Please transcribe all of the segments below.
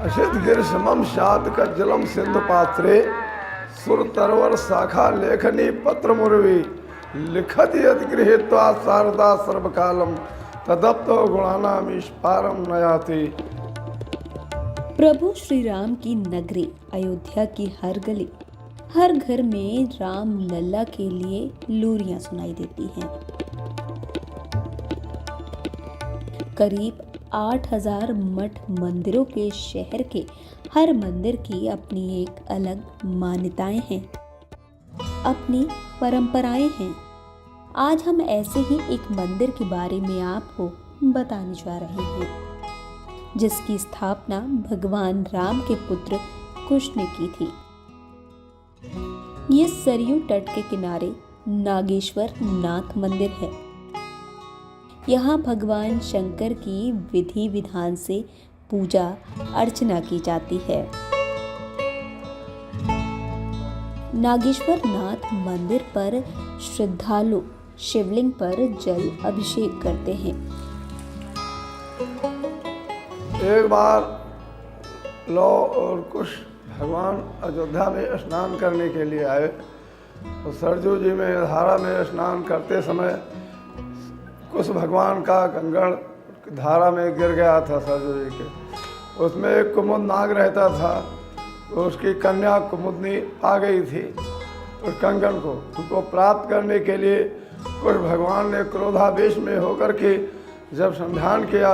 असित गिर समम शाद का जलम सिंधु पात्रे सुर तरवर शाखा लेखनी पत्र मुरवी लिखत यद गृहीत्वा शारदा सर्वकालम तदप्तो गुणानाम ईश्वरम नयाति। प्रभु श्री राम की नगरी अयोध्या की हर गली, हर घर में राम लल्ला के लिए लोरियां सुनाई देती हैं। करीब 8000 मठ मंदिरों के शहर के हर मंदिर की अपनी एक अलग मान्यताएं हैं, अपनी परंपराएं हैं। आज हम ऐसे ही एक मंदिर के बारे में आपको बताने जा रहे हैं, जिसकी स्थापना भगवान राम के पुत्र कुश ने की थी। ये सरयू तट के किनारे नागेश्वर नाथ मंदिर है। यहाँ भगवान शंकर की विधि विधान से पूजा अर्चना की जाती है। नागेश्वर नाथ मंदिर पर श्रद्धालु शिवलिंग पर जल अभिषेक करते हैं। एक बार लौ और कुश भगवान अयोध्या में स्नान करने के लिए आए, तो सरजू जी में धारा में स्नान करते समय कुश भगवान का कंगन धारा में गिर गया था सरजू जी के। उसमें एक कुमुद नाग रहता था, तो उसकी कन्या कुमुदनी आ गई थी उस कंगन को। उसको प्राप्त करने के लिए कुश भगवान ने क्रोधावेश में होकर के जब संध्यान किया,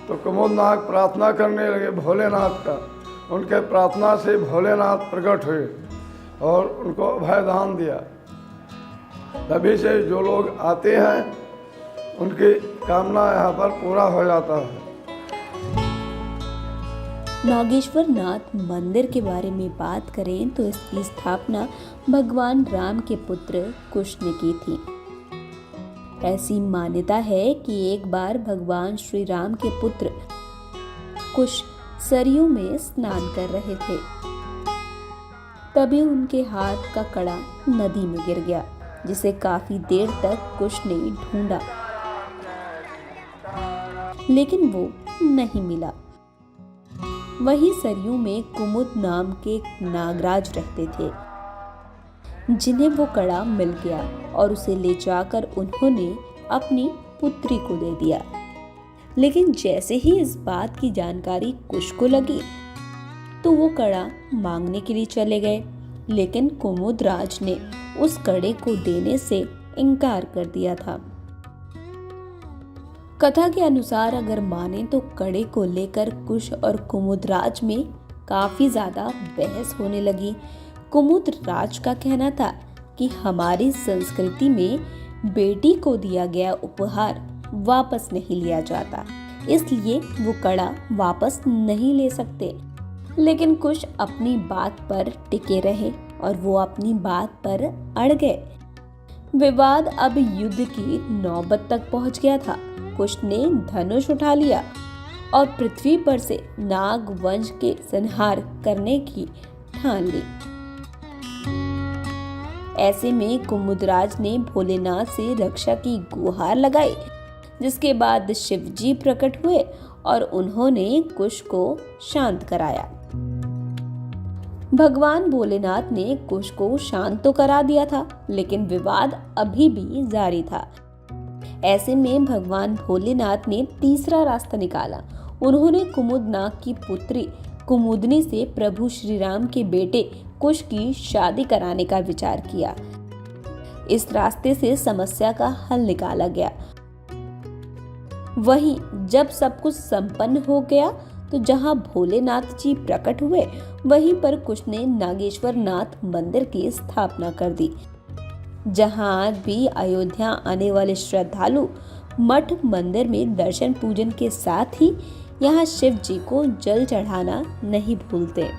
तो कुमुद नाग प्रार्थना करने लगे भोलेनाथ का। उनके प्रार्थना से भोलेनाथ प्रकट हुए और उनको अभयदान दिया। तभी से जो लोग आते हैं उनकी कामना यहाँ पर पूरा हो जाता है। नागेश्वर नाथ मंदिर के बारे में बात करें तो इसकी स्थापना भगवान राम के पुत्र कुश ने की थी। ऐसी मान्यता है कि एक बार भगवान श्री राम के पुत्र कुश सरयू में स्नान कर रहे थे, तभी उनके हाथ का कड़ा नदी में गिर गया, जिसे काफी देर तक कुश ने ढूंढा, लेकिन वो नहीं मिला। वही सरयू में कुमुद नाम के नागराज रहते थे, जिन्हें वो कड़ा मिल गया और उसे ले जाकर उन्होंने अपनी पुत्री को दे दिया। लेकिन जैसे ही इस बात की जानकारी कुश को लगी, तो वो कड़ा मांगने के लिए चले गए, लेकिन कुमुद राज ने उस कड़े को देने से इनकार कर दिया था। कथा के अनुसार अगर माने तो कड़े को लेकर कुश और कुमुद राज में काफी ज्यादा बहस होने लगी। कुमुद राज का कहना था कि हमारी संस्कृति में बेटी को दिया गया उपहार वापस नहीं लिया जाता, इसलिए वो कड़ा वापस नहीं ले सकते। लेकिन कुश अपनी बात पर टिके रहे और वो अपनी बात पर अड़ गए। विवाद अब युद्ध की नौबत तक पहुंच गया था। कुश ने धनुष उठा लिया और पृथ्वी पर से नाग वंश के संहार करने की ठान ली। ऐसे में कुमुदराज ने भोलेनाथ से रक्षा की गुहार लगाई, जिसके बाद शिवजी प्रकट हुए और उन्होंने कुश को शांत कराया। भगवान भोलेनाथ ने कुश को शांत तो करा दिया था, लेकिन विवाद अभी भी जारी था। ऐसे में भगवान भोलेनाथ ने तीसरा रास्ता निकाला। उन्होंने कुमुद नाग की पुत्री कुमुदनी से प्रभु श्री राम के बेटे कुश की शादी कराने का विचार किया। इस रास्ते से समस्या का हल निकाला गया। वहीं जब सब कुछ संपन्न हो गया, तो जहां भोलेनाथ जी प्रकट हुए, वहीं पर कुश ने नागेश्वर नाथ मंदिर की स्थापना कर दी, जहां आज भी अयोध्या आने वाले श्रद्धालु मठ मंदिर में दर्शन पूजन के साथ ही यहाँ शिव जी को जल चढ़ाना नहीं भूलते।